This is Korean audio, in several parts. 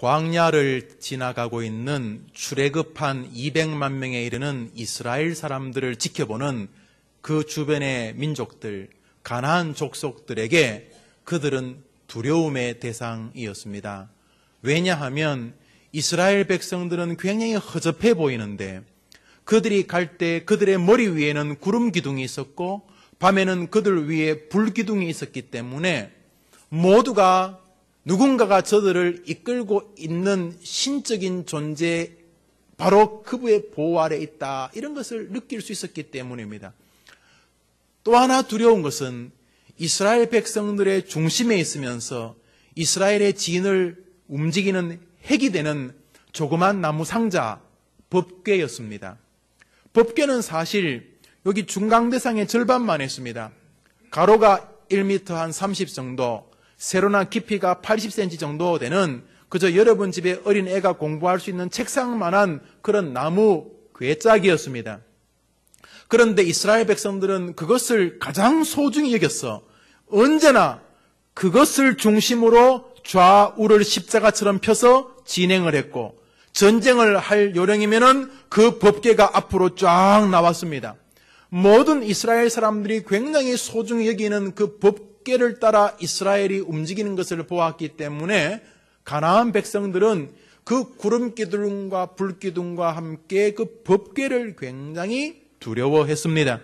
광야를 지나가고 있는 출애굽한 200만 명에 이르는 이스라엘 사람들을 지켜보는 그 주변의 민족들, 가나안 족속들에게 그들은 두려움의 대상이었습니다. 왜냐하면 이스라엘 백성들은 굉장히 허접해 보이는데 그들이 갈 때 그들의 머리 위에는 구름 기둥이 있었고 밤에는 그들 위에 불 기둥이 있었기 때문에 모두가 누군가가 저들을 이끌고 있는 신적인 존재, 바로 그분의 보호 아래 있다, 이런 것을 느낄 수 있었기 때문입니다. 또 하나 두려운 것은 이스라엘 백성들의 중심에 있으면서 이스라엘의 진을 움직이는 핵이 되는 조그만 나무 상자, 법궤였습니다. 법궤는 사실 여기 중강대상의 절반만 했습니다. 가로가 1m 한 30 정도, 세로나 깊이가 80cm 정도 되는 그저 여러분 집에 어린 애가 공부할 수 있는 책상만한 그런 나무 궤짝이었습니다. 그런데 이스라엘 백성들은 그것을 가장 소중히 여겼어. 언제나 그것을 중심으로 좌우를 십자가처럼 펴서 진행을 했고, 전쟁을 할 요령이면은 그 법궤가 앞으로 쫙 나왔습니다. 모든 이스라엘 사람들이 굉장히 소중히 여기는 그 법궤를 따라 이스라엘이 움직이는 것을 보았기 때문에 가나안 백성들은 그 구름 기둥과 불 기둥과 함께 그 법궤를 굉장히 두려워했습니다.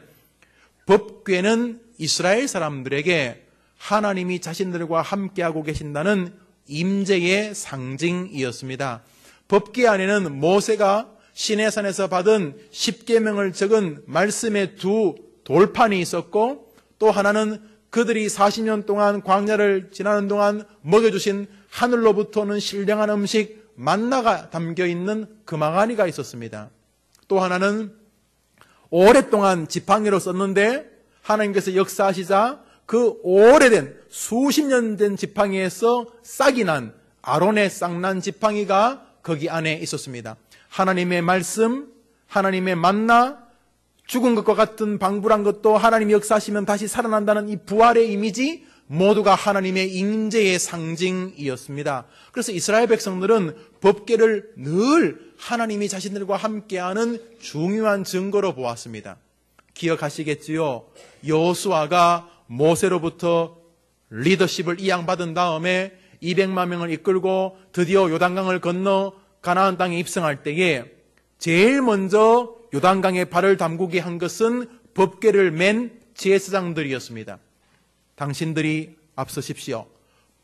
법궤는 이스라엘 사람들에게 하나님이 자신들과 함께하고 계신다는 임재의 상징이었습니다. 법궤 안에는 모세가 시내산에서 받은 10계명을 적은 말씀의 두 돌판이 있었고, 또 하나는 그들이 40년 동안 광야를 지나는 동안 먹여주신 하늘로부터 오는 신령한 음식 만나가 담겨있는 금항아리가 있었습니다. 또 하나는 오랫동안 지팡이로 썼는데 하나님께서 역사하시자 그 오래된 수십 년 된 지팡이에서 싹이 난 아론의 싹난 지팡이가 거기 안에 있었습니다. 하나님의 말씀, 하나님의 만나, 죽은 것과 같은 방불한 것도 하나님이 역사하시면 다시 살아난다는 이 부활의 이미지, 모두가 하나님의 임재의 상징이었습니다. 그래서 이스라엘 백성들은 법궤를 늘 하나님이 자신들과 함께하는 중요한 증거로 보았습니다. 기억하시겠지요? 여호수아가 모세로부터 리더십을 이양받은 다음에 200만 명을 이끌고 드디어 요단강을 건너 가나안 땅에 입성할 때에 제일 먼저 요단강에 발을 담그게 한 것은 법궤를 맨 제사장들이었습니다. 당신들이 앞서십시오.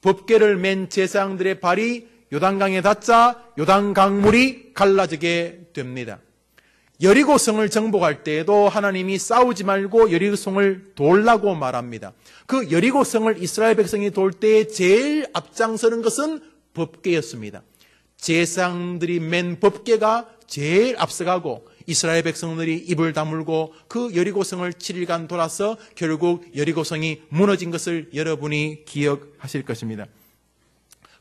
법궤를 맨 제사장들의 발이 요단강에 닿자 요단강물이 갈라지게 됩니다. 여리고성을 정복할 때에도 하나님이 싸우지 말고 여리고성을 돌라고 말합니다. 그 여리고성을 이스라엘 백성이 돌 때 제일 앞장서는 것은 법궤였습니다. 제사장들이 맨 법궤가 제일 앞서가고 이스라엘 백성들이 입을 다물고 그 여리고성을 7일간 돌아서 결국 여리고성이 무너진 것을 여러분이 기억하실 것입니다.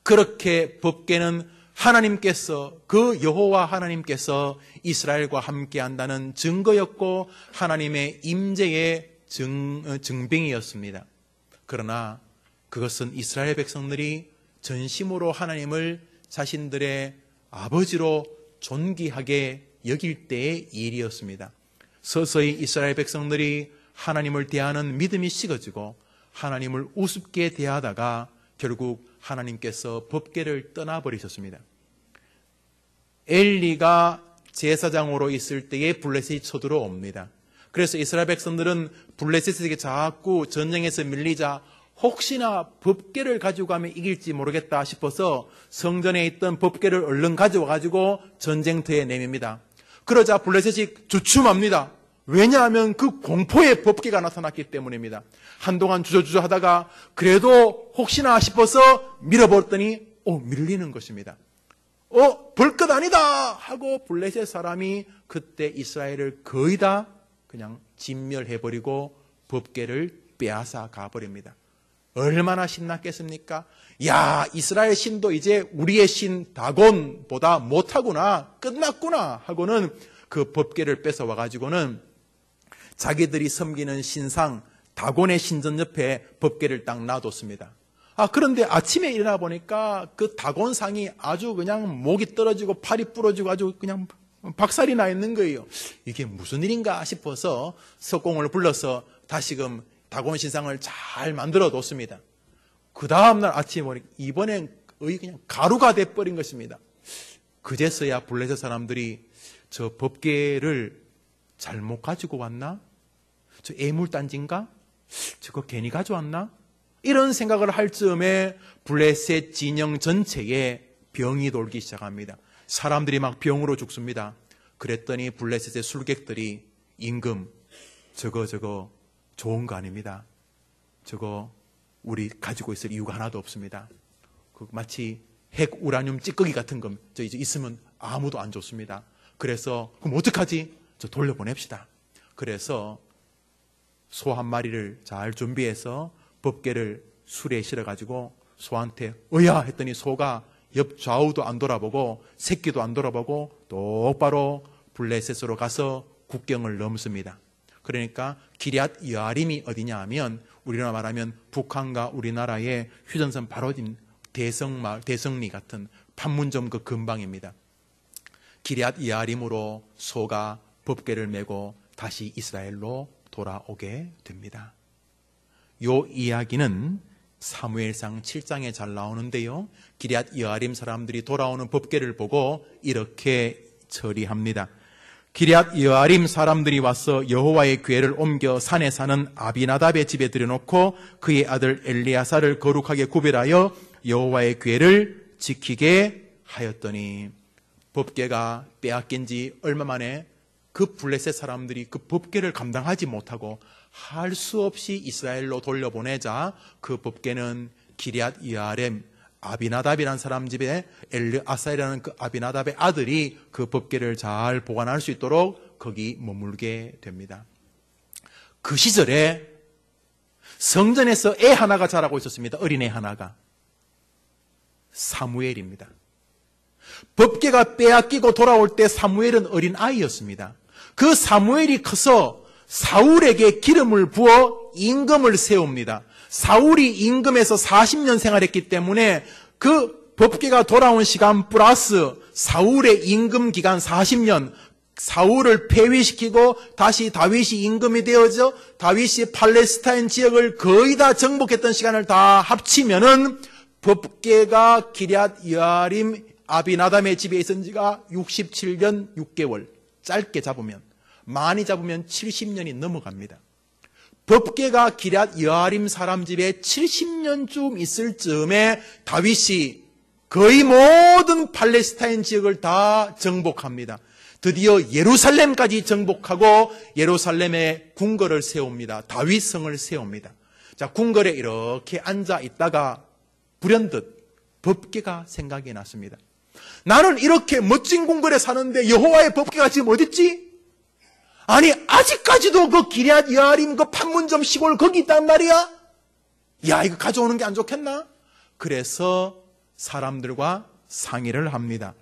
그렇게 법궤는 하나님께서, 그 여호와 하나님께서 이스라엘과 함께한다는 증거였고 하나님의 임재의 증빙이었습니다. 그러나 그것은 이스라엘 백성들이 전심으로 하나님을 자신들의 아버지로 존귀하게 여길 때의 일이었습니다. 서서히 이스라엘 백성들이 하나님을 대하는 믿음이 식어지고 하나님을 우습게 대하다가 결국 하나님께서 법궤를 떠나버리셨습니다. 엘리가 제사장으로 있을 때에 블레셋이 쳐들어옵니다. 그래서 이스라엘 백성들은 블레셋에게 자꾸 전쟁에서 밀리자 혹시나 법궤를 가지고 가면 이길지 모르겠다 싶어서 성전에 있던 법궤를 얼른 가져와가지고 전쟁터에 내밉니다. 그러자 블레셋이 주춤합니다. 왜냐하면 그 공포의 법궤가 나타났기 때문입니다. 한동안 주저주저 하다가 그래도 혹시나 싶어서 밀어버렸더니 밀리는 것입니다. 볼 것 아니다 하고 블레셋 사람이 그때 이스라엘을 거의 다 그냥 진멸해버리고 법궤를 빼앗아 가버립니다. 얼마나 신났겠습니까? 야, 이스라엘 신도 이제 우리의 신 다곤보다 못하구나, 끝났구나 하고는 그 법궤를 뺏어와가지고는 자기들이 섬기는 신상 다곤의 신전 옆에 법궤를 딱 놔뒀습니다. 그런데 아침에 일어나 보니까 그 다곤상이 아주 그냥 목이 떨어지고 팔이 부러지고 아주 그냥 박살이 나 있는 거예요. 이게 무슨 일인가 싶어서 석공을 불러서 다시금 다곤 신상을 잘 만들어 뒀습니다. 그 다음날 아침에 보니까 이번엔 거의 그냥 가루가 돼버린 것입니다. 그제서야 블레셋 사람들이 저 법궤를 잘못 가지고 왔나? 저 애물단지인가? 저거 괜히 가져왔나? 이런 생각을 할 즈음에 블레셋 진영 전체에 병이 돌기 시작합니다. 사람들이 막 병으로 죽습니다. 그랬더니 블레셋의 술객들이 임금, 저거 좋은 거 아닙니다. 저거 우리 가지고 있을 이유가 하나도 없습니다. 마치 핵 우라늄 찌꺼기 같은 거 이제 있으면 아무도 안 좋습니다. 그래서 그럼 어떡하지? 저 돌려보냅시다. 그래서 소 한 마리를 잘 준비해서 법궤를 술에 실어가지고 소한테 어야 했더니 소가 옆 좌우도 안 돌아보고 새끼도 안 돌아보고 똑바로 블레셋으로 가서 국경을 넘습니다. 그러니까 기럇 여아림이 어디냐 하면 우리나라 말하면 북한과 우리나라의 휴전선 바로 대성마을, 대성리 같은 판문점 그 근방입니다. 기럇 여아림으로 소가 법궤를 메고 다시 이스라엘로 돌아오게 됩니다. 요 이야기는 사무엘상 7장에 잘 나오는데요. 기럇 여아림 사람들이 돌아오는 법궤를 보고 이렇게 처리합니다. 기럇 여아림 사람들이 와서 여호와의 궤를 옮겨 산에 사는 아비나답의 집에 들여놓고 그의 아들 엘리야사를 거룩하게 구별하여 여호와의 궤를 지키게 하였더니 법궤가 빼앗긴 지 얼마 만에 그 블레셋 사람들이 그 법궤를 감당하지 못하고 할 수 없이 이스라엘로 돌려보내자 그 법궤는 기럇 여아림 아비나답이라는 사람 집에 엘르아사이라는 그 아비나답의 아들이 그 법궤를 잘 보관할 수 있도록 거기 머물게 됩니다. 그 시절에 성전에서 애 하나가 자라고 있었습니다. 어린애 하나가. 사무엘입니다. 법궤가 빼앗기고 돌아올 때 사무엘은 어린 아이였습니다. 그 사무엘이 커서 사울에게 기름을 부어 임금을 세웁니다. 사울이 임금에서 40년 생활했기 때문에 그 법궤가 돌아온 시간 플러스 사울의 임금 기간 40년, 사울을 폐위시키고 다시 다윗이 임금이 되어져 다윗이 팔레스타인 지역을 거의 다 정복했던 시간을 다 합치면은 법궤가 기럇 여아림 아비나담의 집에 있은 지가 67년 6개월, 짧게 잡으면 많이 잡으면 70년이 넘어갑니다. 법궤가 기럇 여아림 사람 집에 70년쯤 있을 즈음에 다윗이 거의 모든 팔레스타인 지역을 다 정복합니다. 드디어 예루살렘까지 정복하고 예루살렘에 궁궐을 세웁니다. 다윗성을 세웁니다. 자, 궁궐에 이렇게 앉아 있다가 불현듯 법궤가 생각이 났습니다. 나는 이렇게 멋진 궁궐에 사는데 여호와의 법궤가 지금 어디 있지? 아니 아직까지도 그 기럇 여아림 그 판문점 시골 거기 있단 말이야? 야, 이거 가져오는 게 안 좋겠나? 그래서 사람들과 상의를 합니다.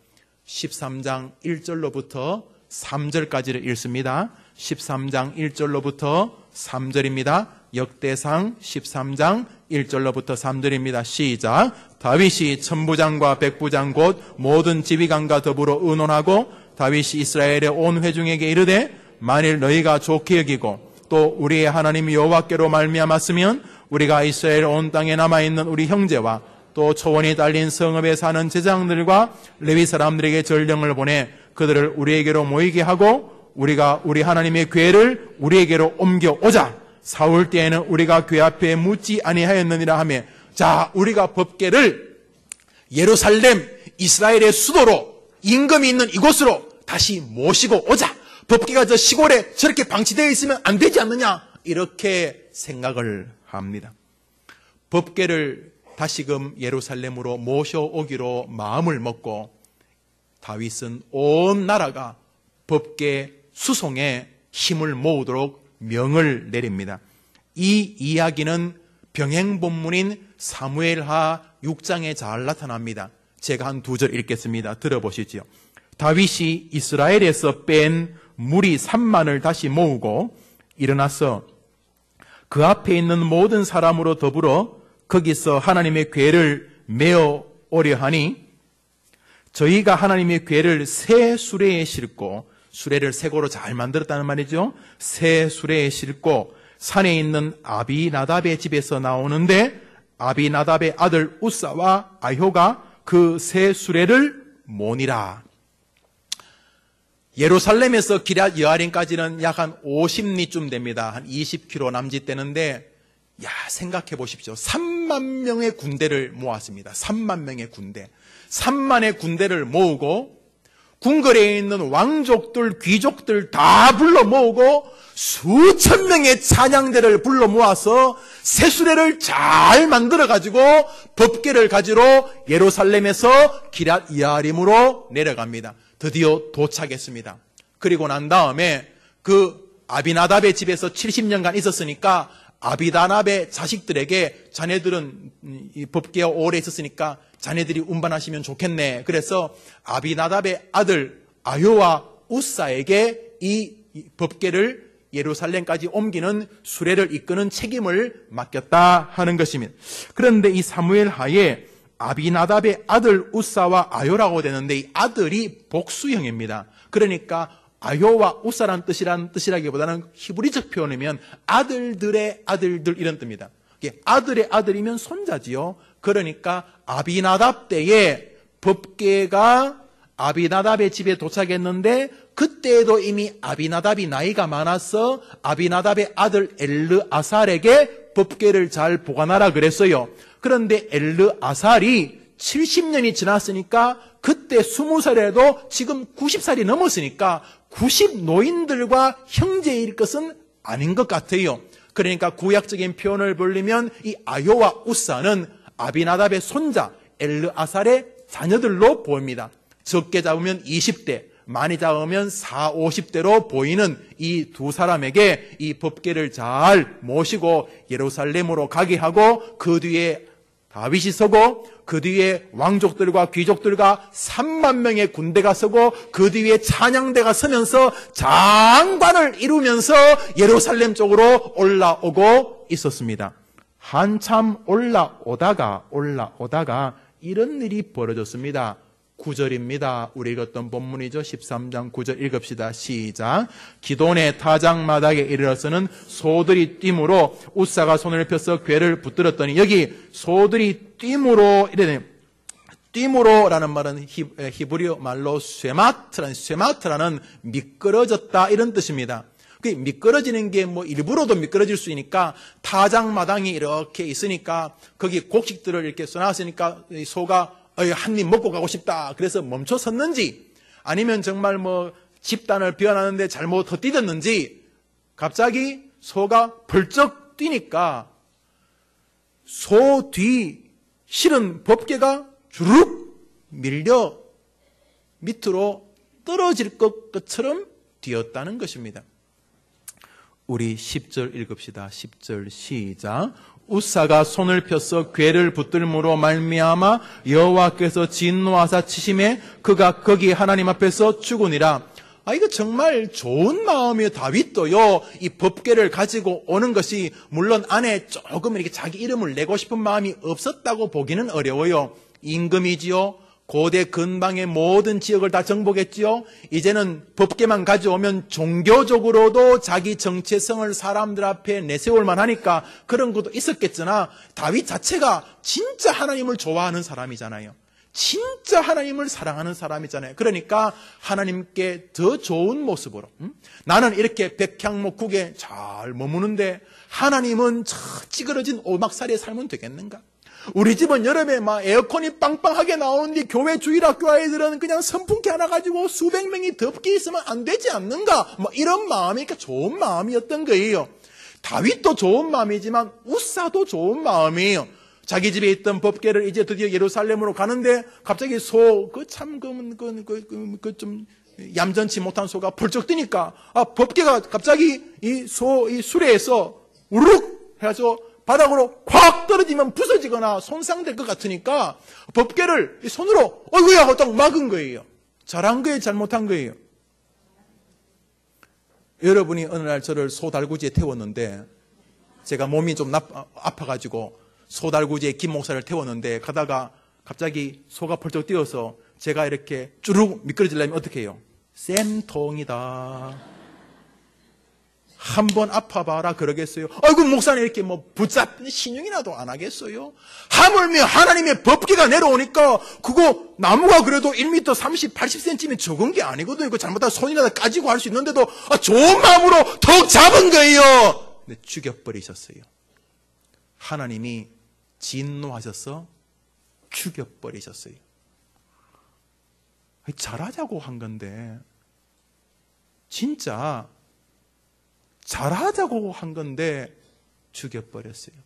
13장 1절로부터 3절까지를 읽습니다. 13장 1절로부터 3절입니다. 역대상 13장 1절로부터 3절입니다. 시작. 다윗이 천부장과 백부장 곧 모든 지휘관과 더불어 의논하고 다윗이 이스라엘의 온 회중에게 이르되 만일 너희가 좋게 여기고 또 우리의 하나님 여호와께로 말미암았으면 우리가 이스라엘 온 땅에 남아있는 우리 형제와 또 초원이 딸린 성읍에 사는 제장들과 레위 사람들에게 전령을 보내 그들을 우리에게로 모이게 하고 우리가 우리 하나님의 궤를 우리에게로 옮겨오자. 사울 때에는 우리가 궤 앞에 묻지 아니하였느니라 하며, 자, 우리가 법궤를 예루살렘 이스라엘의 수도로 임금이 있는 이곳으로 다시 모시고 오자. 법궤가 저 시골에 저렇게 방치되어 있으면 안 되지 않느냐, 이렇게 생각을 합니다. 법궤를 다시금 예루살렘으로 모셔오기로 마음을 먹고 다윗은 온 나라가 법궤 수송에 힘을 모으도록 명을 내립니다. 이 이야기는 병행 본문인 사무엘하 6장에 잘 나타납니다. 제가 한 2절 읽겠습니다. 들어보시죠. 다윗이 이스라엘에서 뺀 무리 3만을 다시 모으고 일어나서 그 앞에 있는 모든 사람으로 더불어 거기서 하나님의 궤를 메어 오려 하니 저희가 하나님의 궤를 새 수레에 싣고, 수레를 새고로 잘 만들었다는 말이죠. 새 수레에 싣고 산에 있는 아비나답의 집에서 나오는데 아비나답의 아들 우사와 아효가 그 새 수레를 모니라. 예루살렘에서 기럇 여아림까지는 약 한 50리쯤 됩니다. 한 20km 남짓되는데, 야, 생각해 보십시오. 3만 명의 군대를 모았습니다. 3만 명의 군대. 3만의 군대를 모으고 궁궐에 있는 왕족들, 귀족들 다 불러 모으고 수천 명의 찬양대를 불러 모아서 새 수레를 잘 만들어 가지고 법궤를 가지러 예루살렘에서 기럇 여아림으로 내려갑니다. 드디어 도착했습니다. 그리고 난 다음에 그 아비나답의 집에서 70년간 있었으니까 아비나답의 자식들에게 자네들은 이 법궤가 오래 있었으니까 자네들이 운반하시면 좋겠네. 그래서 아비나답의 아들 아효와 우사에게 이 법궤를 예루살렘까지 옮기는 수레를 이끄는 책임을 맡겼다 하는 것입니다. 그런데 이 사무엘 하에 아비나답의 아들 우사와 아효라고 되는데 이 아들이 복수형입니다. 그러니까 아효와 우사라는 뜻이라기보다는 히브리적 표현이면 아들들의 아들들 이런 뜻입니다. 아들의 아들이면 손자지요. 그러니까 아비나답 때에 법궤가 아비나답의 집에 도착했는데 그때에도 이미 아비나답이 나이가 많아서 아비나답의 아들 엘르아살에게 법궤를 잘 보관하라 그랬어요. 그런데 엘르아살이 70년이 지났으니까 그때 20살에도 지금 90살이 넘었으니까 90 노인들과 형제일 것은 아닌 것 같아요. 그러니까 구약적인 표현을 벌리면 이 아효와 우사는 아비나답의 손자 엘르아살의 자녀들로 보입니다. 적게 잡으면 20대, 많이 잡으면 40, 50대로 보이는 이 두 사람에게 이 법궤를 잘 모시고 예루살렘으로 가게 하고 그 뒤에 다윗이 서고 그 뒤에 왕족들과 귀족들과 3만 명의 군대가 서고 그 뒤에 찬양대가 서면서 장관을 이루면서 예루살렘 쪽으로 올라오고 있었습니다. 한참 올라오다가 이런 일이 벌어졌습니다. 9절입니다. 우리 읽었던 본문이죠. 13장 9절 읽읍시다. 시작. 기돈의 타작마당에 이르러서는 소들이 뛰므로 우사가 손을 펴서 궤를 붙들었더니, 여기 소들이 뛰므로 이래요. 뛰므로라는 말은 히브리어 말로 쇠마트라는 미끄러졌다 이런 뜻입니다. 그 미끄러지는 게 뭐 일부러도 미끄러질 수 있으니까 타작마당이 이렇게 있으니까 거기 곡식들을 이렇게 써놨으니까 소가 한 입 먹고 가고 싶다. 그래서 멈춰 섰는지 아니면 정말 뭐 집단을 비워놨는데 잘못 헛디뎠는지 갑자기 소가 벌쩍 뛰니까 소 뒤 실은 법궤가 주룩 밀려 밑으로 떨어질 것처럼 뛰었다는 것입니다. 우리 10절 읽읍시다. 10절 시작. 우사가 손을 펴서 궤를 붙들므로 말미암아 여호와께서 진노하사 치심에 그가 거기 하나님 앞에서 죽으니라. 이거 정말 좋은 마음이에요. 다윗도요, 이 법궤를 가지고 오는 것이 물론 안에 조금 이렇게 자기 이름을 내고 싶은 마음이 없었다고 보기는 어려워요. 임금이지요. 고대 근방의 모든 지역을 다 정복했지요. 이제는 법궤만 가져오면 종교적으로도 자기 정체성을 사람들 앞에 내세울 만하니까 그런 것도 있었겠으나 다윗 자체가 진짜 하나님을 좋아하는 사람이잖아요. 진짜 하나님을 사랑하는 사람이잖아요. 그러니까 하나님께 더 좋은 모습으로, 나는 이렇게 백향목국에 잘 머무는데 하나님은 저 찌그러진 오막살이에 살면 되겠는가? 우리 집은 여름에 막 에어컨이 빵빵하게 나오는데 교회 주일학교 아이들은 그냥 선풍기 하나 가지고 수백 명이 덥게 있으면 안 되지 않는가? 뭐 이런 마음이니까 좋은 마음이었던 거예요. 다윗도 좋은 마음이지만 우사도 좋은 마음이에요. 자기 집에 있던 법궤를 이제 드디어 예루살렘으로 가는데 갑자기 소, 좀 얌전치 못한 소가 벌쩍 뛰니까 법궤가 갑자기 이 수레에서 우르륵 해가지고 바닥으로 콱 떨어지면 부서지거나 손상될 것 같으니까 법궤를 손으로 어이구야 딱 막은 거예요. 잘한 거예요, 잘못한 거예요? 여러분이 어느 날 저를 소달구지에 태웠는데 제가 몸이 좀 아파가지고 소달구지에 김 목사를 태웠는데 가다가 갑자기 소가 펄쩍 뛰어서 제가 이렇게 쭈룩 미끄러지려면 어떻게 해요? 쌤통이다. 한번 아파봐라 그러겠어요? 아이고 목사님 이렇게 뭐 붙잡는 신용이라도 안 하겠어요? 하물며 하나님의 법궤가 내려오니까 그거 나무가 그래도 1m 30, 80cm면 적은 게 아니거든요. 이거 잘못하면 손이라도 까지고 할 수 있는데도 좋은 마음으로 턱 잡은 거예요. 근데 죽여버리셨어요. 하나님이 진노하셔서 죽여버리셨어요. 잘하자고 한 건데 진짜 잘하자고 한 건데 죽여버렸어요.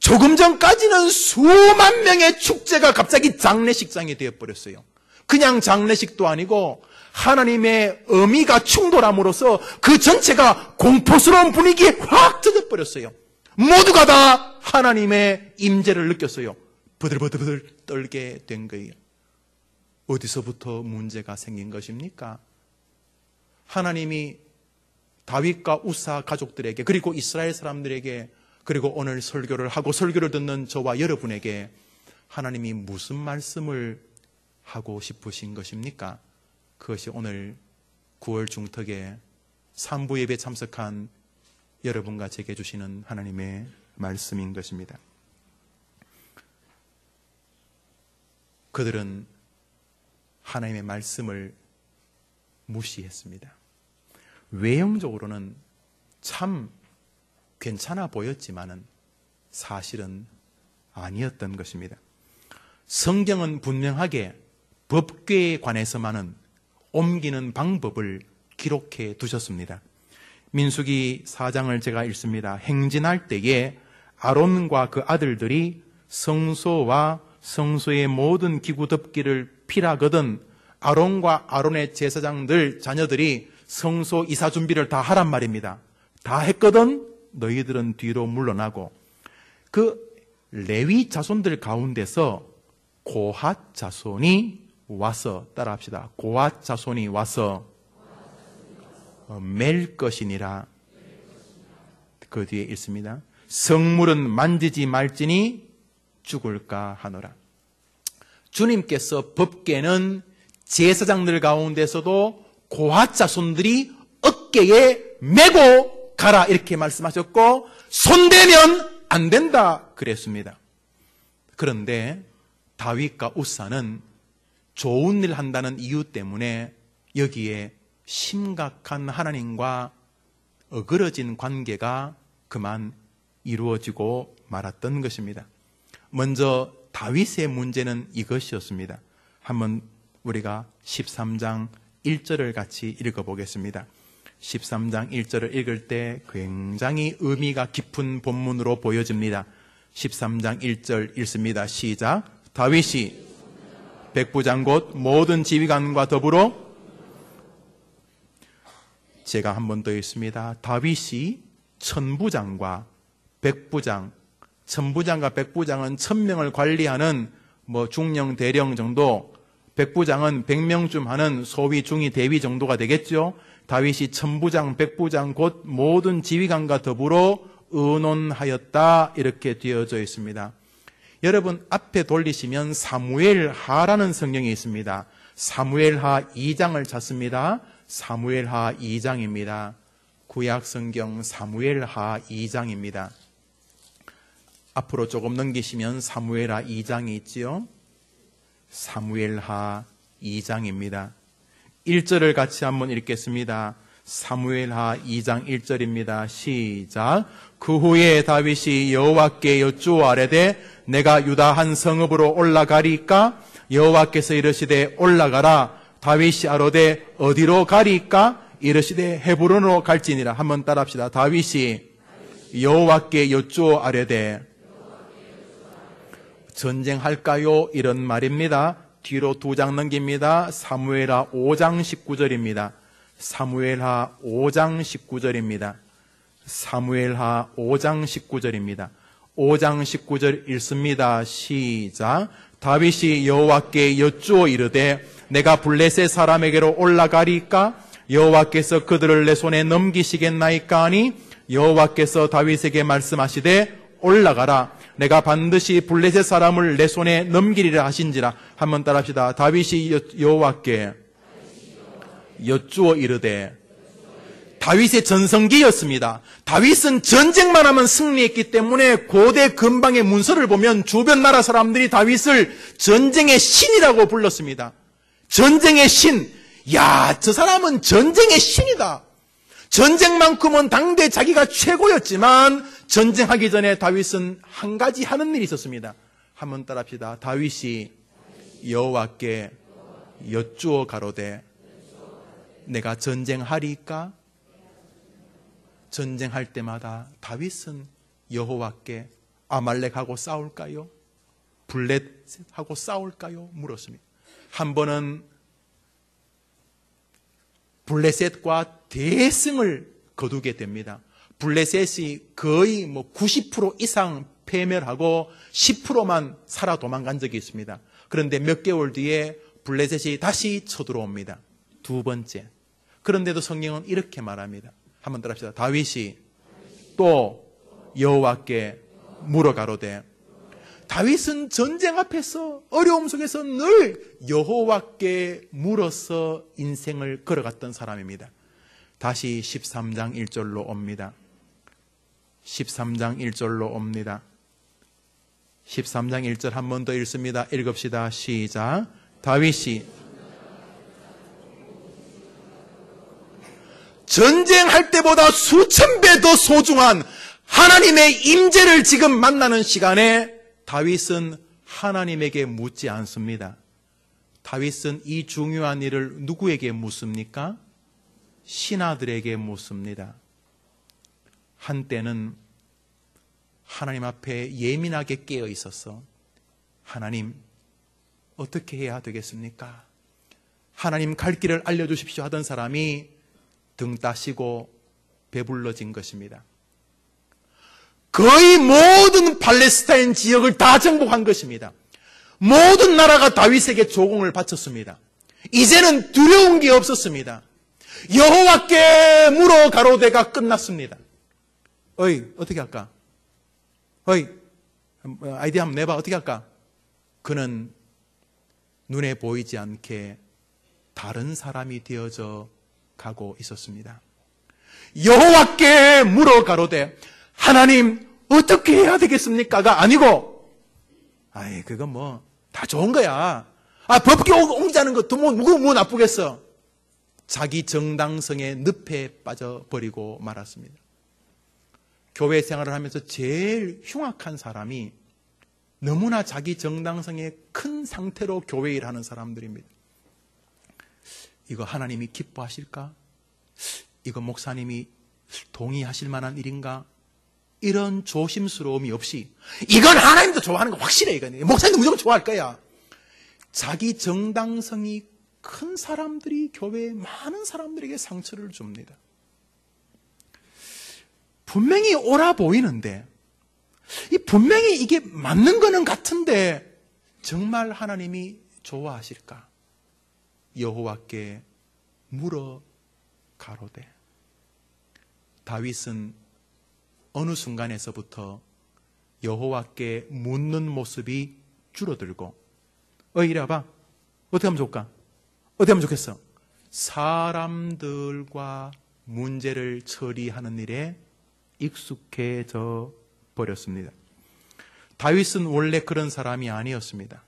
조금 전까지는 수만 명의 축제가 갑자기 장례식장이 되어버렸어요. 그냥 장례식도 아니고 하나님의 의미가 충돌함으로써 그 전체가 공포스러운 분위기에 확 젖어버렸어요. 모두가 다 하나님의 임재를 느꼈어요. 버들버들 떨게 된 거예요. 어디서부터 문제가 생긴 것입니까? 하나님이 다윗과 우사 가족들에게 그리고 이스라엘 사람들에게 그리고 오늘 설교를 하고 설교를 듣는 저와 여러분에게 하나님이 무슨 말씀을 하고 싶으신 것입니까? 그것이 오늘 9월 중턱에 3부 예배 참석한 여러분과 제게 주시는 하나님의 말씀인 것입니다. 그들은 하나님의 말씀을 무시했습니다. 외형적으로는 참 괜찮아 보였지만은 사실은 아니었던 것입니다. 성경은 분명하게 법궤에 관해서만은 옮기는 방법을 기록해 두셨습니다. 민수기 4장을 제가 읽습니다. 행진할 때에 아론과 그 아들들이 성소와 성소의 모든 기구 덮기를 필하거든 아론과 아론의 제사장들 자녀들이 성소 이사 준비를 다 하란 말입니다. 다 했거든 너희들은 뒤로 물러나고 그 레위 자손들 가운데서 고핫 자손이 와서 따라합시다. 고핫 자손이 와서 맬 것이니라. 그 뒤에 있습니다. 성물은 만지지 말지니 죽을까 하노라. 주님께서 법궤는 제사장들 가운데서도 고핫 자손들이 어깨에 메고 가라 이렇게 말씀하셨고 손대면 안 된다 그랬습니다. 그런데 다윗과 우사는 좋은 일 한다는 이유 때문에 여기에 심각한 하나님과 어그러진 관계가 그만 이루어지고 말았던 것입니다. 먼저 다윗의 문제는 이것이었습니다. 한번 우리가 13장 1절을 같이 읽어보겠습니다. 13장 1절을 읽을 때 굉장히 의미가 깊은 본문으로 보여집니다. 13장 1절 읽습니다. 시작. 다윗이 백부장 곧 모든 지휘관과 더불어 제가 한 번 더 읽습니다. 다윗이 천부장과 백부장, 천부장과 백부장은 1000명을 관리하는 중령, 대령 정도, 백부장은 100명쯤 하는 소위, 중위, 대위 정도가 되겠죠. 다윗이 천부장, 백부장 곧 모든 지휘관과 더불어 의논하였다 이렇게 되어져 있습니다. 여러분 앞에 돌리시면 사무엘하라는 성경이 있습니다. 사무엘하 2장을 찾습니다. 사무엘하 2장입니다. 구약 성경 사무엘하 2장입니다. 앞으로 조금 넘기시면 사무엘하 2장이 있지요. 사무엘하 2장입니다. 1절을 같이 한번 읽겠습니다. 사무엘하 2장 1절입니다. 시작. 그 후에 다윗이 여호와께 여쭈어 아뢰되 내가 유다 한 성읍으로 올라가리까? 여호와께서 이르시되 올라가라. 다윗이 아뢰되 어디로 가리까? 이르시되 헤브론으로 갈지니라. 한번 따라합시다. 다윗이 여호와께 여쭈어 아뢰되 전쟁할까요? 이런 말입니다. 뒤로 2장 넘깁니다. 사무엘하 5장 19절입니다. 사무엘하 5장 19절입니다. 사무엘하 5장 19절입니다. 5장 19절 읽습니다. 시작. 다윗이 여호와께 여쭈어 이르되 내가 블레셋 사람에게로 올라가리까? 여호와께서 그들을 내 손에 넘기시겠나이까 하니 여호와께서 다윗에게 말씀하시되 올라가라. 내가 반드시 블레셋 사람을 내 손에 넘기리라 하신지라. 한번 따라합시다. 다윗이 여호와께 여쭈어 이르되. 다윗의 전성기였습니다. 다윗은 전쟁만 하면 승리했기 때문에 고대 근방의 문서를 보면 주변 나라 사람들이 다윗을 전쟁의 신이라고 불렀습니다. 전쟁의 신. 야, 저 사람은 전쟁의 신이다. 전쟁만큼은 당대 자기가 최고였지만 전쟁하기 전에 다윗은 한 가지 하는 일이 있었습니다. 한번 따라합시다. 다윗이 여호와께 여쭈어 가로되 내가 전쟁하리까? 전쟁할 때마다 다윗은 여호와께 아말렉하고 싸울까요? 블레셋하고 싸울까요? 물었습니다. 한 번은 블레셋과 대승을 거두게 됩니다. 블레셋이 거의 90% 이상 패멸하고 10%만 살아 도망간 적이 있습니다. 그런데 몇 개월 뒤에 블레셋이 다시 쳐들어옵니다. 두 번째. 그런데도 성경은 이렇게 말합니다. 한번 따라합시다. 다윗이 또 여호와께 물어가로되. 다윗은 전쟁 앞에서 어려움 속에서 늘 여호와께 물어서 인생을 걸어갔던 사람입니다. 다시 13장 1절로 옵니다. 13장 1절로 옵니다. 13장 1절 한 번 더 읽습니다. 읽읍시다. 시작. 다윗이 전쟁할 때보다 수천 배 더 소중한 하나님의 임재를 지금 만나는 시간에 다윗은 하나님에게 묻지 않습니다. 다윗은 이 중요한 일을 누구에게 묻습니까? 신하들에게 묻습니다. 한때는 하나님 앞에 예민하게 깨어 있어서 하나님 어떻게 해야 되겠습니까? 하나님 갈 길을 알려주십시오 하던 사람이 등 따시고 배불러진 것입니다. 거의 모든 팔레스타인 지역을 다 정복한 것입니다. 모든 나라가 다윗에게 조공을 바쳤습니다. 이제는 두려운 게 없었습니다. 여호와께 물어 가로되가 끝났습니다. 어이, 어떻게 할까? 어이, 아이디어 한번 내봐. 어떻게 할까? 그는 눈에 보이지 않게 다른 사람이 되어져 가고 있었습니다. 여호와께 물어 가로되 하나님 어떻게 해야 되겠습니까가 아니고, 아이 그건 뭐 다 좋은 거야. 법계 옮기자는 것도 뭐 나쁘겠어. 자기 정당성의 늪에 빠져버리고 말았습니다. 교회 생활을 하면서 제일 흉악한 사람이 너무나 자기 정당성의 큰 상태로 교회 일을 하는 사람들입니다. 이거 하나님이 기뻐하실까? 이거 목사님이 동의하실 만한 일인가? 이런 조심스러움이 없이 이건 하나님도 좋아하는 거 확실해. 이건 목사님도 무조건 좋아할 거야. 자기 정당성이 큰 사람들이 교회에 많은 사람들에게 상처를 줍니다. 분명히 옳아 보이는데 분명히 이게 맞는 거는 같은데 정말 하나님이 좋아하실까? 여호와께 물어 가로되. 다윗은 어느 순간에서부터 여호와께 묻는 모습이 줄어들고, 이리 와봐. 어떻게 하면 좋을까? 어떻게 하면 좋겠어? 사람들과 문제를 처리하는 일에 익숙해져 버렸습니다. 다윗은 원래 그런 사람이 아니었습니다.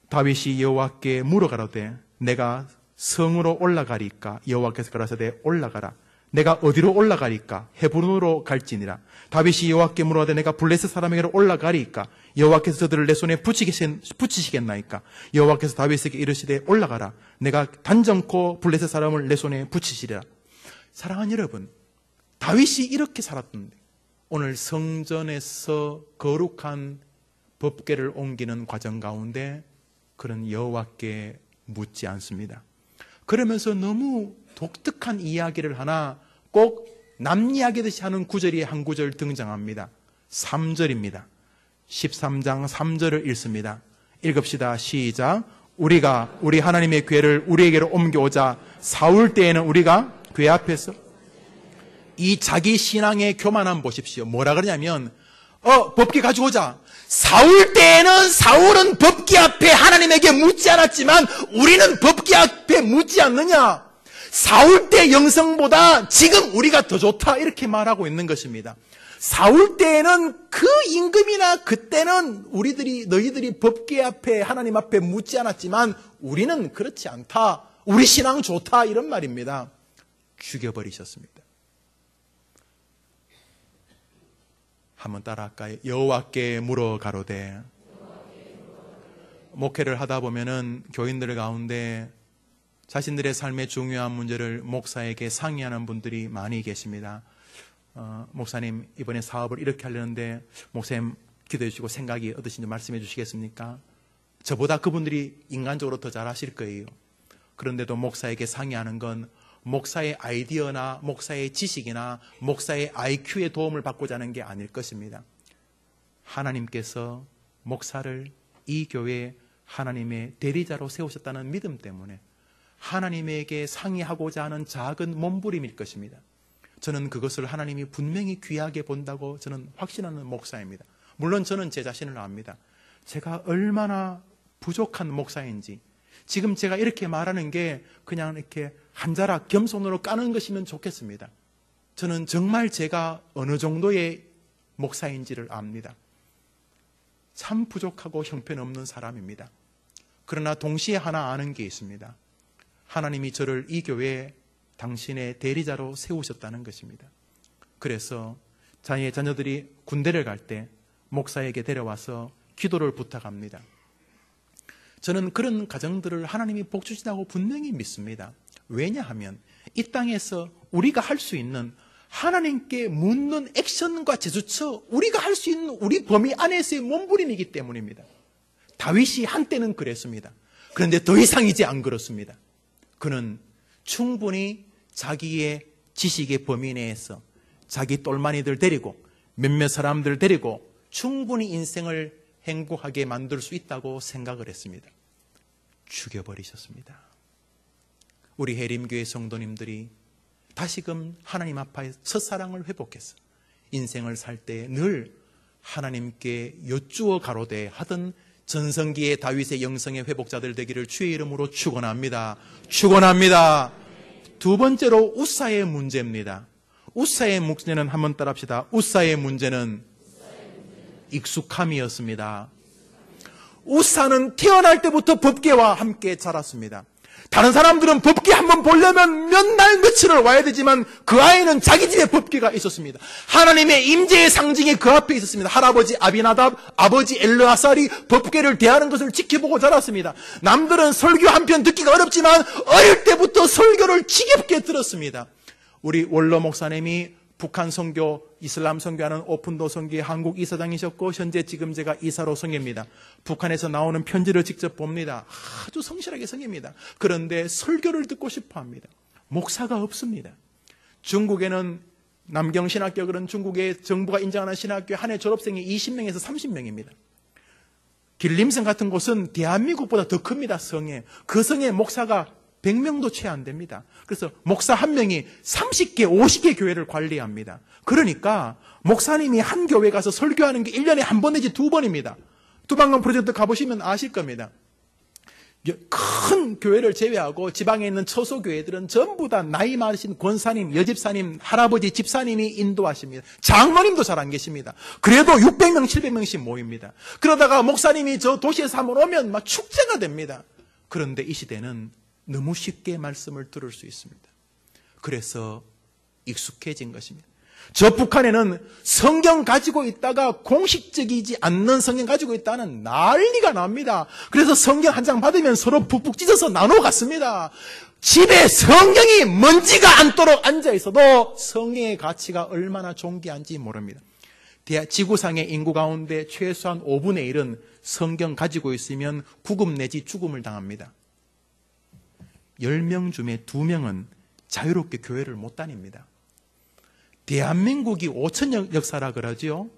다윗이 여호와께 물어가로되 내가 성으로 올라가리까? 여호와께서 가라사대 올라가라. 내가 어디로 올라가리까? 헤브론으로 갈지니라. 다윗이 여호와께 물어가되 내가 블레셋 사람에게로 올라가리까? 여호와께서 저들을 내 손에 붙이시겠나이까? 여호와께서 다윗에게 이르시되 올라가라. 내가 단정코 블레셋 사람을 내 손에 붙이시리라. 사랑하는 여러분, 다윗이 이렇게 살았던데 오늘 성전에서 거룩한 법궤를 옮기는 과정 가운데 그런 여호와께 묻지 않습니다. 그러면서 너무 독특한 이야기를 하나 꼭 남 이야기듯이 하는 구절이 한 구절 등장합니다. 3절입니다. 13장 3절을 읽습니다. 읽읍시다. 시작. 우리가 우리 하나님의 궤를 우리에게로 옮겨오자 사울 때에는 우리가 궤 앞에서 이 자기 신앙의 교만함 보십시오. 뭐라 그러냐면 법궤 가져오자. 사울 때에는 사울은 법궤 앞에 하나님에게 묻지 않았지만 우리는 법궤 앞에 묻지 않느냐? 사울 때 영성보다 지금 우리가 더 좋다 이렇게 말하고 있는 것입니다. 사울 때에는 그 임금이나 그때는 너희들이 법궤 앞에 하나님 앞에 묻지 않았지만 우리는 그렇지 않다. 우리 신앙 좋다 이런 말입니다. 죽여버리셨습니다. 한번 따라할까요? 여호와께 물어 가로되. 목회를 하다 보면은 교인들 가운데 자신들의 삶의 중요한 문제를 목사에게 상의하는 분들이 많이 계십니다. 목사님 이번에 사업을 이렇게 하려는데 목사님 기도해 주시고 생각이 어떠신지 말씀해 주시겠습니까? 저보다 그분들이 인간적으로 더 잘하실 거예요. 그런데도 목사에게 상의하는 건 목사의 아이디어나 목사의 지식이나 목사의 IQ의 도움을 받고자 하는 게 아닐 것입니다. 하나님께서 목사를 이 교회에 하나님의 대리자로 세우셨다는 믿음 때문에 하나님에게 상의하고자 하는 작은 몸부림일 것입니다. 저는 그것을 하나님이 분명히 귀하게 본다고 저는 확신하는 목사입니다. 물론 저는 제 자신을 압니다. 제가 얼마나 부족한 목사인지, 지금 제가 이렇게 말하는 게 그냥 이렇게 한 자락 겸손으로 까는 것이면 좋겠습니다. 저는 정말 제가 어느 정도의 목사인지를 압니다. 참 부족하고 형편없는 사람입니다. 그러나 동시에 하나 아는 게 있습니다. 하나님이 저를 이 교회에 당신의 대리자로 세우셨다는 것입니다. 그래서 자녀들이 군대를 갈 때 목사에게 데려와서 기도를 부탁합니다. 저는 그런 가정들을 하나님이 복 주신다고 분명히 믿습니다. 왜냐하면 이 땅에서 우리가 할 수 있는 하나님께 묻는 액션과 제스처, 우리가 할 수 있는 우리 범위 안에서의 몸부림이기 때문입니다. 다윗이 한때는 그랬습니다. 그런데 더 이상 이제 안 그렇습니다. 그는 충분히 자기의 지식의 범위 내에서 자기 똘마니들 데리고 몇몇 사람들 데리고 충분히 인생을 행복하게 만들 수 있다고 생각을 했습니다. 죽여버리셨습니다. 우리 해림교회 성도님들이 다시금 하나님 앞에 첫사랑을 회복해서 인생을 살 때 늘 하나님께 여쭈어 가로되 하던 전성기의 다윗의 영성의 회복자들 되기를 주의 이름으로 축원합니다. 축원합니다. 두 번째로 우사의 문제입니다. 우사의 문제는 한번 따라합시다. 우사의 문제는 익숙함이었습니다. 우사는 태어날 때부터 법궤와 함께 자랐습니다. 다른 사람들은 법궤 한번 보려면 몇 날 며칠을 와야 되지만 그 아이는 자기 집에 법궤가 있었습니다. 하나님의 임재의 상징이 그 앞에 있었습니다. 할아버지 아비나답, 아버지 엘르아살이 법궤를 대하는 것을 지켜보고 자랐습니다. 남들은 설교 한 편 듣기가 어렵지만 어릴 때부터 설교를 지겹게 들었습니다. 우리 원로 목사님이 북한 선교, 이슬람 선교하는 오픈도 선교의 한국 이사장이셨고 현재 지금 제가 이사로 선교입니다. 북한에서 나오는 편지를 직접 봅니다. 아주 성실하게 선교입니다. 그런데 설교를 듣고 싶어합니다. 목사가 없습니다. 중국에는 남경신학교 그런 중국의 정부가 인정하는 신학교 한 해 졸업생이 20명에서 30명입니다. 길림성 같은 곳은 대한민국보다 더 큽니다. 성에. 그 성에 목사가 100명도 채 안 됩니다. 그래서 목사 한 명이 30개, 50개 교회를 관리합니다. 그러니까 목사님이 한 교회 가서 설교하는 게 1년에 한 번 내지 2번입니다. 두방강 프로젝트 가보시면 아실 겁니다. 큰 교회를 제외하고 지방에 있는 처소교회들은 전부 다 나이 많으신 권사님, 여집사님, 할아버지 집사님이 인도하십니다. 장로님도 잘 안 계십니다. 그래도 600명, 700명씩 모입니다. 그러다가 목사님이 저 도시에서 한번 오면 막 축제가 됩니다. 그런데 이 시대는 너무 쉽게 말씀을 들을 수 있습니다. 그래서 익숙해진 것입니다. 저 북한에는 성경 가지고 있다가 공식적이지 않는 성경 가지고 있다는 난리가 납니다. 그래서 성경 한 장 받으면 서로 푹푹 찢어서 나눠 갔습니다. 집에 성경이 먼지가 않도록 앉아 있어도 성경의 가치가 얼마나 존귀한지 모릅니다. 지구상의 인구 가운데 최소한 5분의 1은 성경 가지고 있으면 구금 내지 죽음을 당합니다. 10명 중에 2명은 자유롭게 교회를 못 다닙니다. 대한민국이 5천년 역사라 그러죠.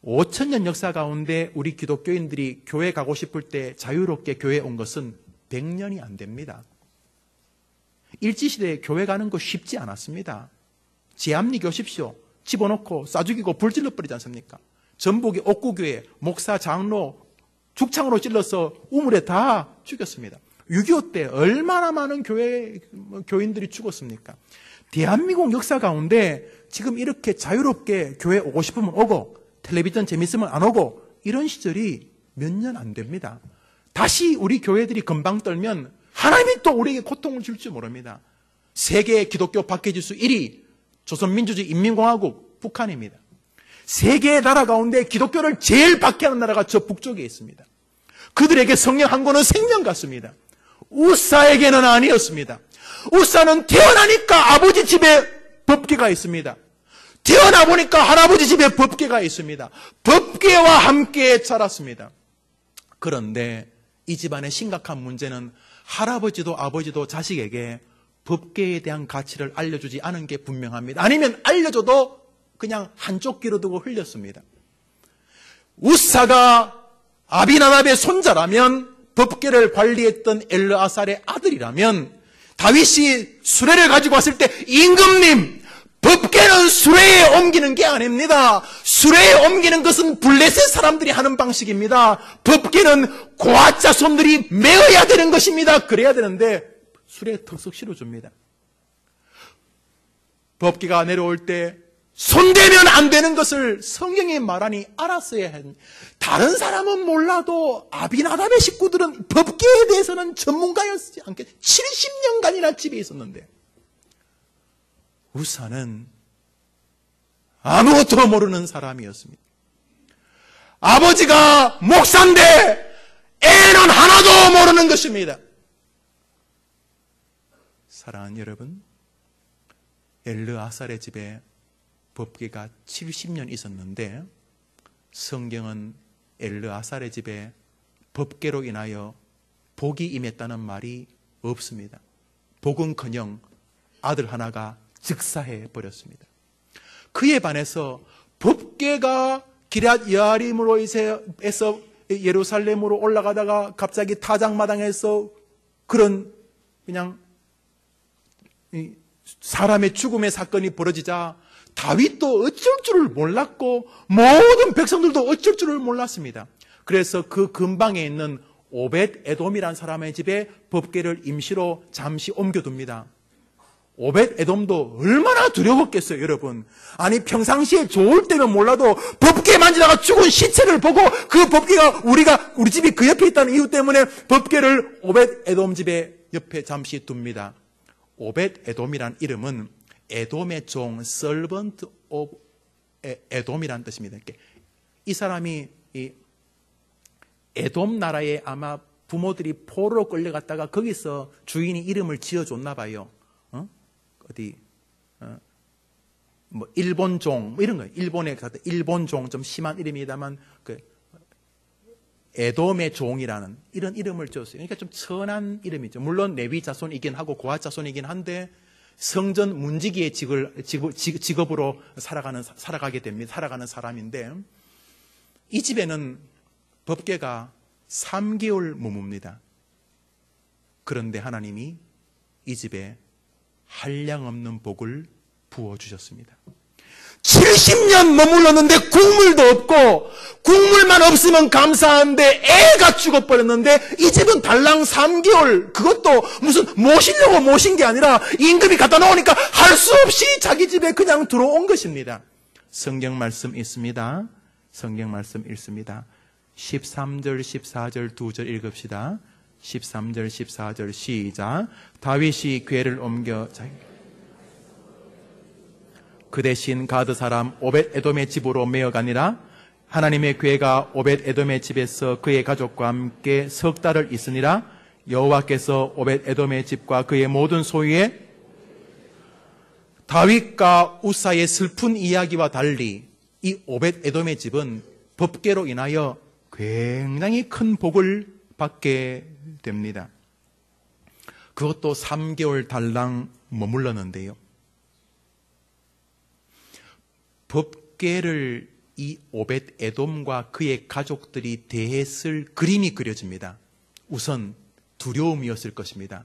5천년 역사 가운데 우리 기독교인들이 교회 가고 싶을 때 자유롭게 교회 온 것은 100년이 안 됩니다. 일제시대에 교회 가는 거 쉽지 않았습니다. 제압리 교십시오. 집어넣고 쏴죽이고 불질러 버리지 않습니까? 전북의 옥구교회 목사, 장로 죽창으로 찔러서 우물에 다 죽였습니다. 6.25 때 얼마나 많은 교인들이 죽었습니까? 대한민국 역사 가운데 지금 이렇게 자유롭게 교회 오고 싶으면 오고 텔레비전 재밌으면 안 오고 이런 시절이 몇 년 안 됩니다. 다시 우리 교회들이 금방 떨면 하나님이 또 우리에게 고통을 줄지 모릅니다. 세계 기독교 박해지수 1위 조선민주주의 인민공화국 북한입니다. 세계의 나라 가운데 기독교를 제일 박해하는 나라가 저 북쪽에 있습니다. 그들에게 성령 한 권은 생명 같습니다. 우사에게는 아니었습니다. 우사는 태어나니까 아버지 집에 법궤가 있습니다. 태어나 보니까 할아버지 집에 법궤가 있습니다. 법궤와 함께 자랐습니다. 그런데 이 집안의 심각한 문제는 할아버지도 아버지도 자식에게 법궤에 대한 가치를 알려주지 않은 게 분명합니다. 아니면 알려줘도 그냥 한쪽 귀로 두고 흘렸습니다. 우사가 아비나답의 손자라면 법궤를 관리했던 엘르아살의 아들이라면 다윗이 수레를 가지고 왔을 때 임금님 법궤는 수레에 옮기는 게 아닙니다. 수레에 옮기는 것은 블레셋 사람들이 하는 방식입니다. 법궤는 고아 자손들이 메어야 되는 것입니다. 그래야 되는데 수레에 턱석 실어줍니다. 법궤가 내려올 때 손대면 안 되는 것을 성경이 말하니 알았어야 했는데 다른 사람은 몰라도 아비나답의 식구들은 법궤에 대해서는 전문가였지 않게 70년간이나 집에 있었는데 우사는 아무것도 모르는 사람이었습니다. 아버지가 목사인데 애는 하나도 모르는 것입니다. 사랑하는 여러분, 엘르아살의 집에 법궤가 70년 있었는데 성경은 엘르아살의 집에 법궤로 인하여 복이 임했다는 말이 없습니다. 복은커녕 아들 하나가 즉사해 버렸습니다. 그에 반해서 법궤가 기럇 여아림으로 에서 예루살렘으로 올라가다가 갑자기 타작마당에서 그런 그냥 사람의 죽음의 사건이 벌어지자 다윗도 어쩔 줄을 몰랐고 모든 백성들도 어쩔 줄을 몰랐습니다. 그래서 그 근방에 있는 오벳 에돔이라는 사람의 집에 법궤를 임시로 잠시 옮겨둡니다. 오벳 에돔도 얼마나 두려웠겠어요, 여러분. 아니 평상시에 좋을 때면 몰라도 법궤 만지다가 죽은 시체를 보고 그 법궤가 우리 집이 그 옆에 있다는 이유 때문에 법궤를 오벳 에돔 집에 옆에 잠시 둡니다. 오벳 에돔이란 이름은 에돔의 종, servant of 에돔이라는 뜻입니다. 이 사람이 이 에돔 나라에 아마 부모들이 포로로 끌려갔다가 거기서 주인이 이름을 지어줬나 봐요. 뭐 일본종 뭐 이런 거예요. 일본에 갔다 일본종 좀 심한 이름이다만 그 에돔의 종이라는 이런 이름을 지었어요. 그러니까 좀 천한 이름이죠. 물론 레위 자손이긴 하고 고핫 자손이긴 한데 성전 문지기의 직업으로 살아가게 됩니다. 살아가는 사람인데 이 집에는 법궤가 3개월 머뭅니다. 그런데 하나님이 이 집에 한량없는 복을 부어주셨습니다. 70년 머물렀는데 국물도 없고 국물만 없으면 감사한데 애가 죽어버렸는데 이 집은 달랑 3개월 그것도 무슨 모시려고 모신 게 아니라 임금이 갖다 놓으니까 할 수 없이 자기 집에 그냥 들어온 것입니다. 성경 말씀 있습니다. 성경 말씀 읽습니다. 13절 14절 2절 읽읍시다. 13절 14절 시작. 다윗이 궤를 옮겨 그 대신 가드 사람 오벳 에돔의 집으로 메어가니라. 하나님의 궤가 오벳 에돔의 집에서 그의 가족과 함께 석 달을 있으니라. 여호와께서 오벳 에돔의 집과 그의 모든 소유에 다윗과 우사의 슬픈 이야기와 달리 이 오벳 에돔의 집은 법궤로 인하여 굉장히 큰 복을 받게 됩니다. 그것도 3개월 달랑 머물렀는데요. 법궤를 이 오벳 에돔과 그의 가족들이 대했을 그림이 그려집니다. 우선 두려움이었을 것입니다.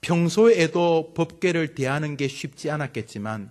평소에도 법궤를 대하는 게 쉽지 않았겠지만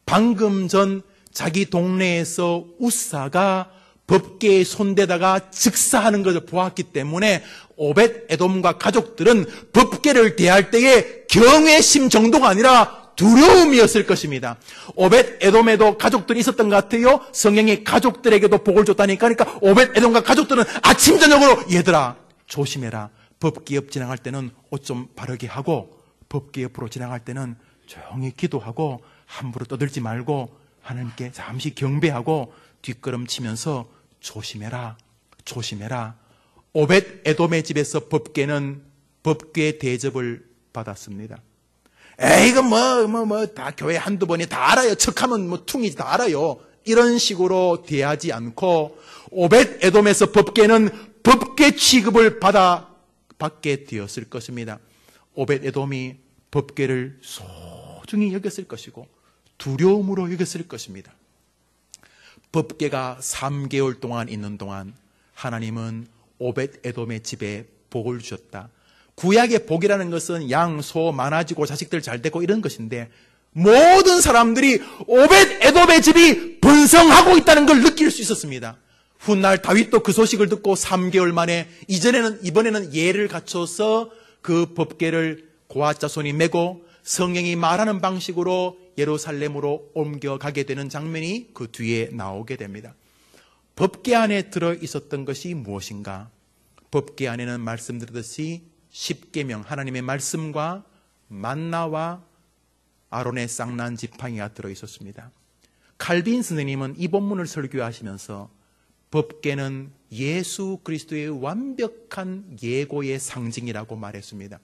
방금 전 자기 동네에서 우사가 법궤에 손대다가 즉사하는 것을 보았기 때문에 오벳 에돔과 가족들은 법궤를 대할 때에 경외심 정도가 아니라 두려움이었을 것입니다. 오벳 에돔에도 가족들이 있었던 것 같아요. 성경이 가족들에게도 복을 줬다니까. 그러니까 오벳 에돔과 가족들은 아침 저녁으로 얘들아 조심해라. 법궤 옆 지나갈 때는 옷 좀 바르게 하고 법궤 옆으로 지나갈 때는 조용히 기도하고 함부로 떠들지 말고 하나님께 잠시 경배하고 뒷걸음치면서 조심해라. 조심해라. 오벳 에돔의 집에서 법궤는 법궤 대접을 받았습니다. 에이, 이거 다 교회 한두 번이 다 알아요. 척하면 퉁이지 다 알아요. 이런 식으로 대하지 않고 오벳 에돔에서 법궤는 법궤 취급을 받게 되었을 것입니다. 오벳 에돔이 법궤를 소중히 여겼을 것이고 두려움으로 여겼을 것입니다. 법궤가 3개월 동안 있는 동안 하나님은 오벳 에돔의 집에 복을 주셨다. 구약의 복이라는 것은 양, 소 많아지고 자식들 잘 되고 이런 것인데 모든 사람들이 오벳 에돔의 집이 번성하고 있다는 걸 느낄 수 있었습니다. 훗날 다윗도 그 소식을 듣고 3개월 만에 이번에는 예를 갖춰서 그 법궤를 고아 자손이 메고 성령이 말하는 방식으로 예루살렘으로 옮겨가게 되는 장면이 그 뒤에 나오게 됩니다. 법궤 안에 들어 있었던 것이 무엇인가? 법궤 안에는 말씀드렸듯이 십계명 하나님의 말씀과 만나와 아론의 쌍난 지팡이가 들어 있었습니다. 칼빈 선생님은 이 본문을 설교하시면서 법궤는 예수 그리스도의 완벽한 예고의 상징이라고 말했습니다.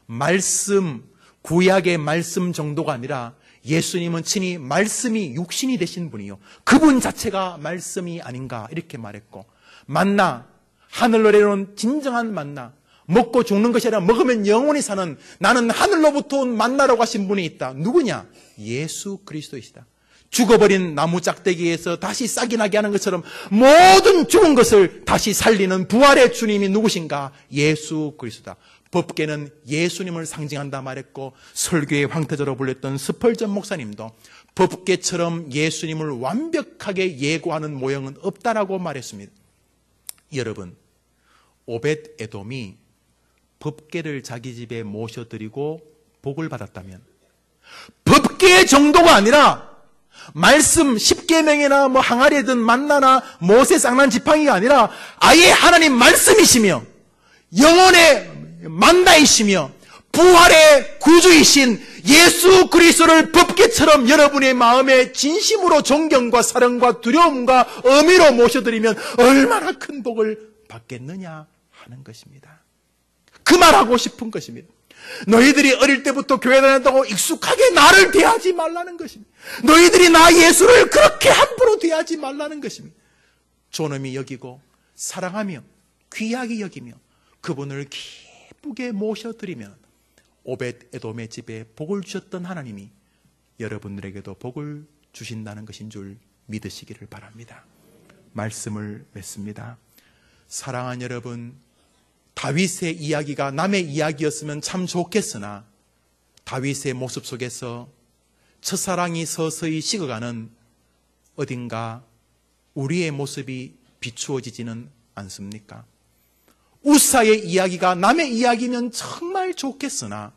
말씀, 구약의 말씀 정도가 아니라 예수님은 친히 말씀이 육신이 되신 분이요. 그분 자체가 말씀이 아닌가 이렇게 말했고, 만나, 하늘로 내려온 진정한 만나, 먹고 죽는 것이 아니라 먹으면 영원히 사는, 나는 하늘로부터 온 만나라고 하신 분이 있다. 누구냐? 예수 그리스도이시다. 죽어버린 나무 짝대기에서 다시 싹이 나게 하는 것처럼 모든 죽은 것을 다시 살리는 부활의 주님이 누구신가? 예수 그리스도다. 법궤는 예수님을 상징한다 말했고, 설교의 황태자로 불렸던 스펄전 목사님도 법궤처럼 예수님을 완벽하게 예고하는 모형은 없다라고 말했습니다. 여러분, 오벳 에돔이 법궤를 자기 집에 모셔드리고 복을 받았다면 법궤 정도가 아니라 말씀 10계명이나 항아리에 든 만나나 모세 쌍난 지팡이가 아니라 아예 하나님 말씀이시며 영혼의 만나이시며 부활의 구주이신 예수 그리스도를 법궤처럼 여러분의 마음에 진심으로 존경과 사랑과 두려움과 의미로 모셔드리면 얼마나 큰 복을 받겠느냐 하는 것입니다. 그 말하고 싶은 것입니다. 너희들이 어릴 때부터 교회 다녔다고 익숙하게 나를 대하지 말라는 것입니다. 너희들이 나 예수를 그렇게 함부로 대하지 말라는 것입니다. 존엄히 여기고 사랑하며 귀하게 여기며 그분을 기쁘게 모셔드리면 오벳 에돔의 집에 복을 주셨던 하나님이 여러분들에게도 복을 주신다는 것인 줄 믿으시기를 바랍니다. 말씀을 맺습니다. 사랑하는 여러분, 다윗의 이야기가 남의 이야기였으면 참 좋겠으나 다윗의 모습 속에서 첫사랑이 서서히 식어가는 어딘가 우리의 모습이 비추어지지는 않습니까? 우사의 이야기가 남의 이야기면 정말 좋겠으나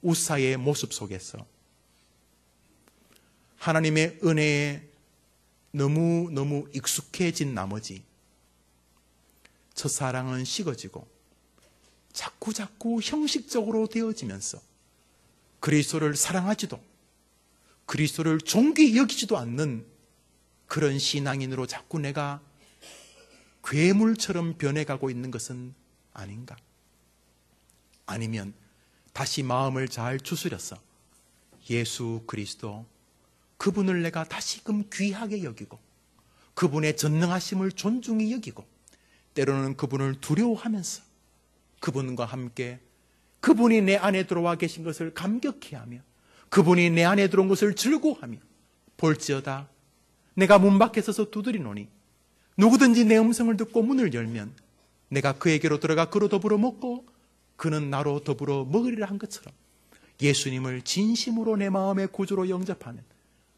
우사의 모습 속에서 하나님의 은혜에 너무 익숙해진 나머지 첫사랑은 식어지고 자꾸 형식적으로 되어지면서 그리스도를 사랑하지도 그리스도를 존귀히 여기지도 않는 그런 신앙인으로 자꾸 내가 괴물처럼 변해가고 있는 것은 아닌가? 아니면 다시 마음을 잘 추스려서 예수 그리스도 그분을 내가 다시금 귀하게 여기고 그분의 전능하심을 존중히 여기고 때로는 그분을 두려워하면서 그분과 함께 그분이 내 안에 들어와 계신 것을 감격히 하며 그분이 내 안에 들어온 것을 즐거워하며 볼지어다 내가 문 밖에 서서 두드리노니 누구든지 내 음성을 듣고 문을 열면 내가 그에게로 들어가 그로 더불어 먹고 그는 나로 더불어 먹으리라 한 것처럼 예수님을 진심으로 내 마음의 구주로 영접하는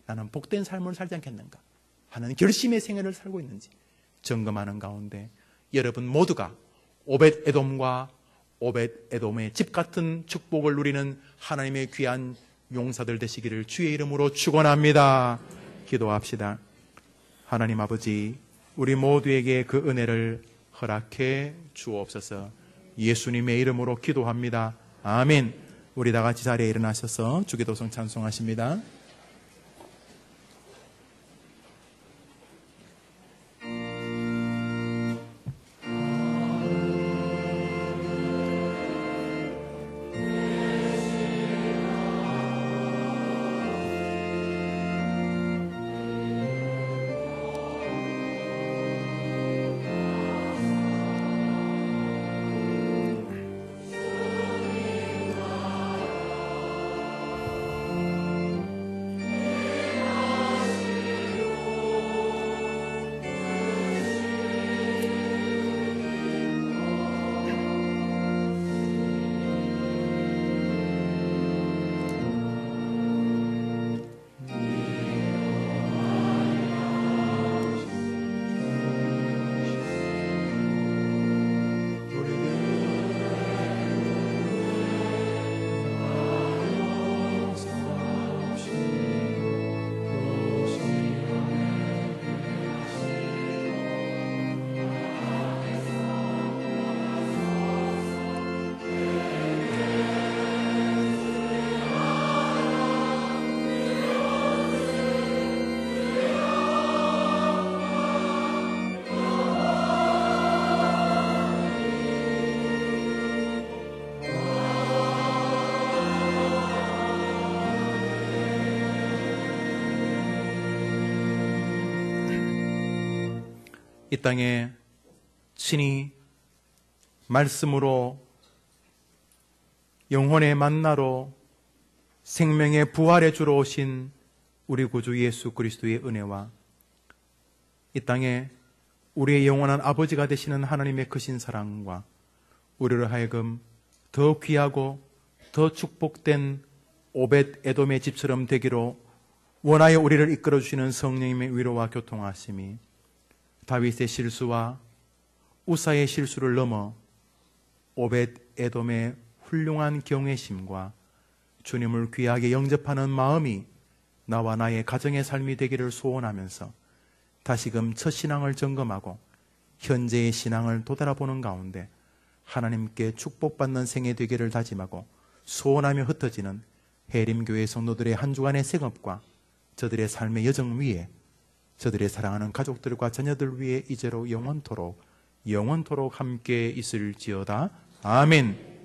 나는 복된 삶을 살지 않겠는가 하는 결심의 생애를 살고 있는지 점검하는 가운데 여러분 모두가 오벳 에돔과 오벳 에돔의 집 같은 축복을 누리는 하나님의 귀한 용사들 되시기를 주의 이름으로 축원합니다. 기도합시다. 하나님 아버지, 우리 모두에게 그 은혜를 허락해 주옵소서. 예수님의 이름으로 기도합니다. 아멘. 우리 다 같이 자리에 일어나셔서 주기도성 찬송하십니다. 이 땅에 친히 말씀으로 영혼의 만나로 생명의 부활의 주로 오신 우리 구주 예수 그리스도의 은혜와 이 땅에 우리의 영원한 아버지가 되시는 하나님의 크신 사랑과 우리를 하여금 더 귀하고 더 축복된 오벳 에돔의 집처럼 되기로 원하여 우리를 이끌어 주시는 성령님의 위로와 교통하심이 다윗의 실수와 우사의 실수를 넘어 오벳 에돔의 훌륭한 경외심과 주님을 귀하게 영접하는 마음이 나와 나의 가정의 삶이 되기를 소원하면서 다시금 첫 신앙을 점검하고 현재의 신앙을 되돌아보는 가운데 하나님께 축복받는 생애 되기를 다짐하고 소원하며 흩어지는 해림교회 성도들의 한 주간의 생업과 저들의 삶의 여정 위에 저들의 사랑하는 가족들과 자녀들 위해 이제로 영원토록 함께 있을지어다. 아멘.